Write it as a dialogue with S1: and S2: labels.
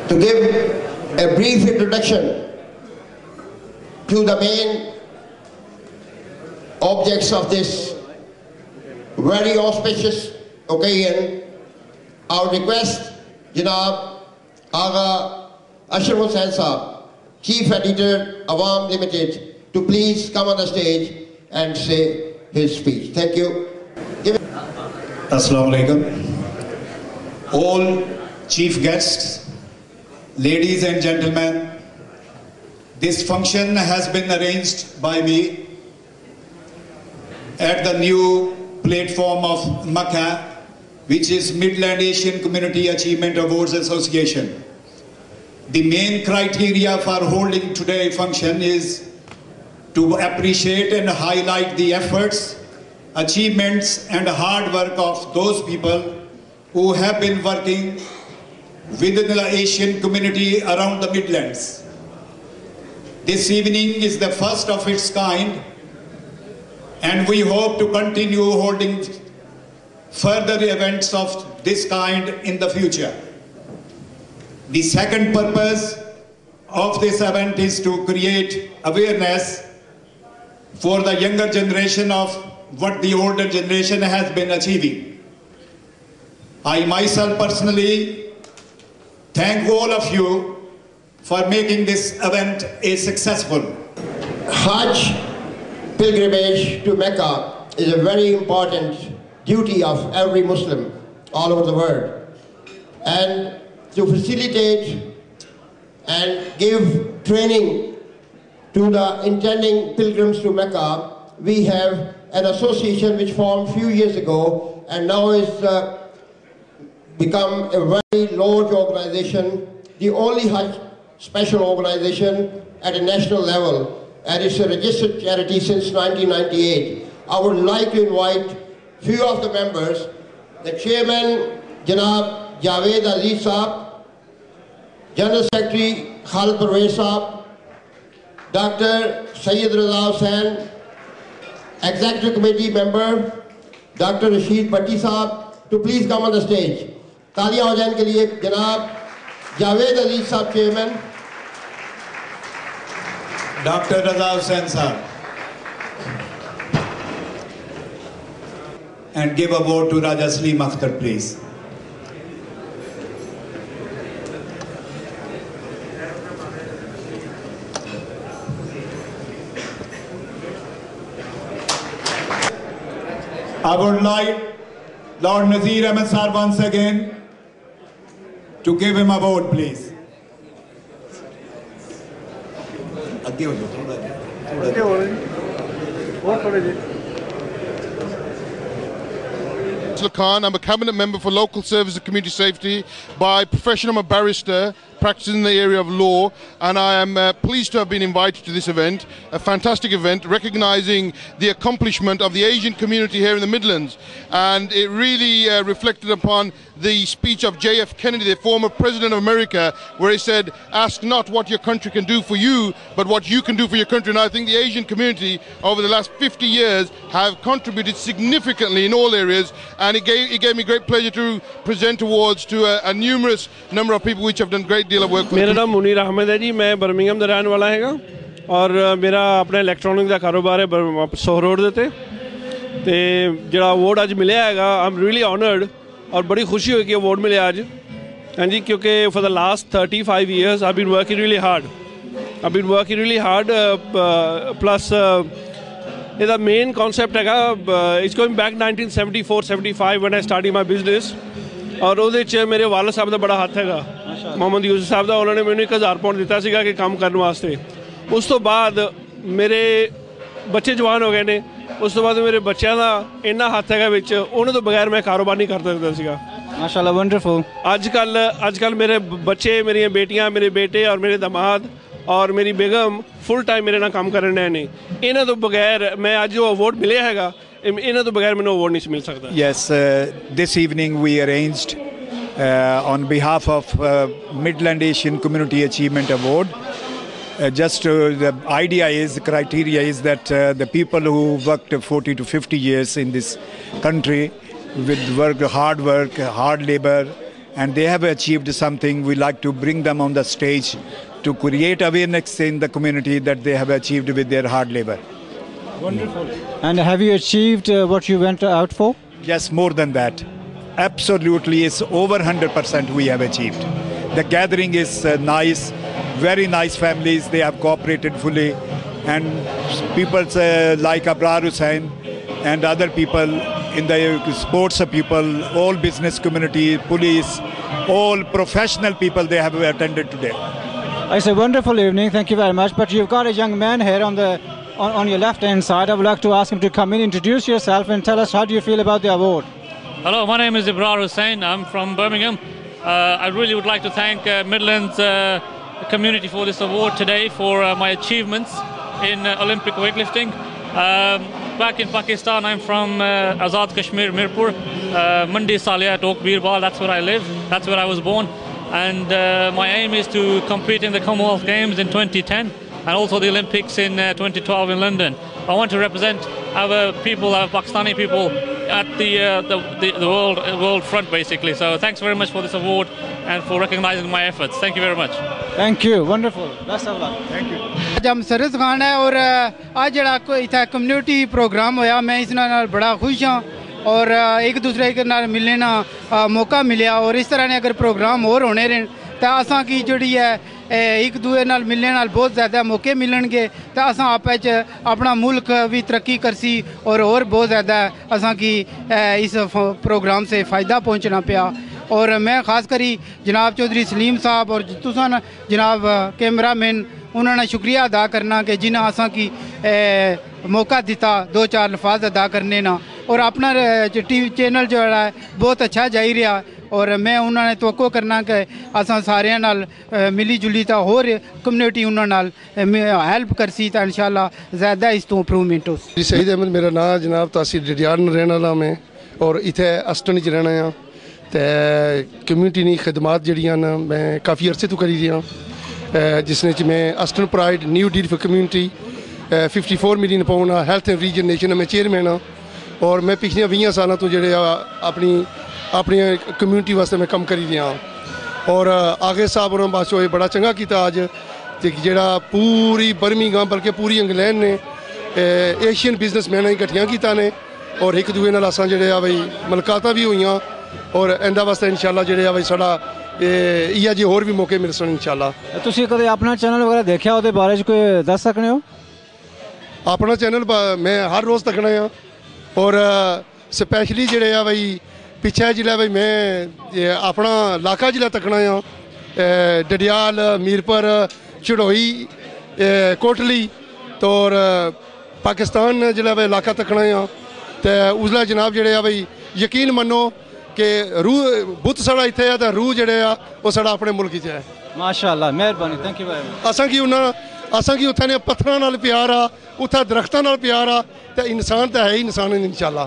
S1: to give a brief introduction to the main objects of this very auspicious occasion, I would request Janab Agha Ashraf Hussain Saab, Chief Editor, Awam Limited, to please come on the stage and say his speech. Thank you.
S2: Assalamu alaikum. All chief guests, ladies and gentlemen, this function has been arranged by me at the new platform of Makkah, which is Midland Asian Community Achievement Awards Association. The main criteria for holding today's function is to appreciate and highlight the efforts, achievements and hard work of those people who have been working within the Asian community around the Midlands. This evening is the first of its kind, and we hope to continue holding further events of this kind in the future. The second purpose of this event is to create awareness for the younger generation of what the older generation has been achieving. I myself personally thank all of you for making this event a successful.
S1: Hajj pilgrimage to Mecca is a very important duty of every Muslim all over the world. And to facilitate and give training to the intending pilgrims to Mecca, we have an association which formed a few years ago and now is become a very large organization, the only Hajj special organization at a national level, and it's a registered charity since 1998. I would like to invite few of the members, the chairman, Janab Javed Aziz Saab, General Secretary Khalid Parvez Saab, Dr. Sayyid Raza Hussain, Executive Committee member, Dr. Rashid Bhatti Saab, to please come on the stage. तालियां हो जाने के लिए जनाब जावेद अली साहब chairman,
S2: Dr. Raza Hussain Saab, and give a vote to Raja Salim Akhtar, please. I would like Lord Nazir Ahmed Sir once again to give him a vote, please.
S3: Khan. I'm a cabinet member for local service and community safety. By profession, I'm a barrister practicing in the area of law, and I am pleased to have been invited to this event, a fantastic event recognising the accomplishment of the Asian community here in the Midlands. And it really reflected upon the speech of J.F. Kennedy, the former president of America, where he said, ask not what your country can do for you, but what you can do for your country. And I think the Asian community over the last 50 years have contributed significantly in all areas, and it gave me great pleasure to present awards to a numerous number of people which have done great deal of work.
S4: मेरा नाम मुनीर अहमद है जी, मैं Birmingham का रहने वाला हैगा और मेरा अपना इलेक्ट्रॉनिक का कारोबार है सोह रोड देते ते जिहड़ा अवार्ड अज मिले हैगा आई एम रियली ऑनर्ड और बड़ी खुशी हुई कि अवार्ड मिले अज। हाँ जी, क्योंकि for the last 35 years I been working really hard plus ਇਹਦਾ मेन कॉन्सेप्ट हैगा it's going back 1974-75 when I started my business और ਉਹਦੇ 'ਚ ਮੇਰੇ ਵਾਲਦ ਸਾਹਿਬ ਦਾ ਬੜਾ ਹੱਥ ਹੈਗਾ, ਮੁਹੰਮਦ ਯੂਸਫ ਸਾਹਿਬ ਦਾ। ਉਹਨਾਂ ਨੇ ਮੈਨੂੰ 1000 ਪਾਉਂਡ ਦਿੱਤਾ ਸੀਗਾ ਕਿ ਕੰਮ ਕਰਨ ਵਾਸਤੇ। ਉਸ ਤੋਂ ਬਾਅਦ ਮੇਰੇ ਬੱਚੇ ਜਵਾਨ ਹੋ ਗਏ ਨੇ, ਉਸ ਤੋਂ ਬਾਅਦ ਮੇਰੇ ਬੱਚਿਆਂ ਦਾ ਇੰਨਾ ਹੱਥ ਹੈਗਾ ਵਿੱਚ, ਉਹਨਾਂ ਤੋਂ ਬਗੈਰ ਮੈਂ ਕਾਰੋਬਾਰ ਨਹੀਂ ਕਰ ਸਕਦਾ ਸੀਗਾ।
S5: ਮਾਸ਼ਾਅੱਲਾ, ਵੰਡਰਫੁਲ। ਅੱਜ
S4: ਕੱਲ ਮੇਰੇ ਬੱਚੇ, ਮੇਰੀਆਂ ਬੇਟੀਆਂ, ਮੇਰੇ ਬੇਟੇ और मेरे दामाद और मेरी बेगम फुल टाइम मेरे नाल काम करन रहे ने। इन्हां तो बगैर मैं अज जो अवार्ड मिले हैगा, इन्हां तो बगैर मैनूं अवार्ड नहीं मिल सकता।
S2: Yes, this evening we arranged on behalf of Midland Asian Community Achievement Award. The idea is, the criteria is that the people who worked 40 to 50 years in this country with hard labor and they have achieved something. We like to bring them on the stage to create awareness in the community that they have achieved with their hard labor.
S5: Wonderful. And have you achieved what you went out for?
S2: Yes, more than that. Absolutely, it's over 100% we have achieved. The gathering is nice, very nice families. They have cooperated fully, and people like Abrar Hussain and other people in the sports people, all business community, police, all professional people, they have attended today.
S5: It's a wonderful evening. Thank you very much. But you've got a young man here on your left-hand side. I would like to ask him to come in, introduce yourself, and tell us how do you feel about the award.
S6: Hello, my name is Abrar Hussain. I'm from Birmingham. I really would like to thank Midlands community for this award today for my achievements in Olympic weightlifting. Back in Pakistan, I'm from Azad Kashmir, Mirpur, Mandi Saliyat, Oak Birbal. That's where I live. That's where I was born. And my aim is to compete in the Commonwealth Games in 2010 and also the Olympics in 2012 in London. I want to represent our people, our Pakistani people, at the world front, basically. So thanks very much for this award and for recognizing my efforts. Thank you very much.
S5: Thank you. Wonderful. Best of luck.
S6: Thank you.
S7: जब सरस खान है और आज जड़ा कोई इतना community programme होया मैं इस नाल बड़ा खुश हाँ और एक दूसरे के नाल मिलने ना मौका मिलया और इस तरह ने अगर प्रोग्राम और होने रहें तो असां की जड़ी है एक दूसरे नाल मिलने नाल बहुत ज़्यादा मौके मिलणगे तो असां आपे च अपना मुल्क भी तरक्की करसी और बहुत ज़्यादा असां की इस प्रोग्राम से फ़ायदा पहुँचना पाया और मैं ख़ास करी जनाब चौधरी सलीम साहब और तुसां जनाब कैमरामैन उन्होंने शुक्रिया अदा करना कि जिन्हें असां की मौका दिता दो चार लफाज अदा करने ना और अपना टीवी चैनल जो है बहुत अच्छा जाई रहा और मैं उन्होंने तवक्को करना कि असां सारे नाल मिली जुली तो होर कम्युनिटी उन्होंने नाल हेल्प करसी तो इंशाल्लाह ज़्यादा इस तो इंप्रूवमेंट हो।
S8: सईद अहमद मेरा नाम जनाब तहसील डडियाल में रहने वाला मैं और इतने अस्टन च रहना हाँ तो कम्युनिटी नी खदमात जड़ियां मैं काफ़ी अरसे तो करी रहा जिसने मैं Aston pride new deal for community 54 million pound health and regeneration में चेयरमैन हाँ और मैं पिछले 20 सालों तो जो अपनी कम्युनिटी वास्ते मैं कम करी रहा और आगे साहब और बादशाह बड़ा चंगा किया अज जो पूरी बर्मिंघम बल्कि पूरी इंग्लैंड ने एशियन बिजनेसमैन इकट्ठियां किया ने और एक दूसरे नाल असां जेह्ड़े आ बई मुलाकातां भी हुई और इंदा वास्ते इंशाल्लाह जेह्ड़े आ बई साढ़ा इ'यै जे होर भी मौके मिल सन इंशाल्लाह।
S5: तुसीं कदे अपना चैनल वगैरह देखा ओहदे बारे च कोई दस सकने हो?
S8: अपना चैनल मैं हर रोज़ तकना हाँ और स्पैशली जेह्ड़े आ बई पिछे जिले बई मैं अपना इलाका जिला तकना हाँ डडियाल मीरपुर चढ़ोई कोटली तो पाकिस्तान जिले बई इलाका तकना हाँ तो उसलै जनाब जेह्ड़े आ बई यकीन मनो कि रूह बुत साढ़ा इत्थे है तो रूह जेह्ड़े आ वो साढ़ा अपने मुल्क च है।
S5: माशाअल्लाह मेहरबानी थैंक यू वेरी मच।
S8: असां की उत्थे ने पत्थरां नाल प्यार आ उत्थे दरख्तां नाल प्यार आ तो इंसान तो है ही इंसान इंशाल्लाह।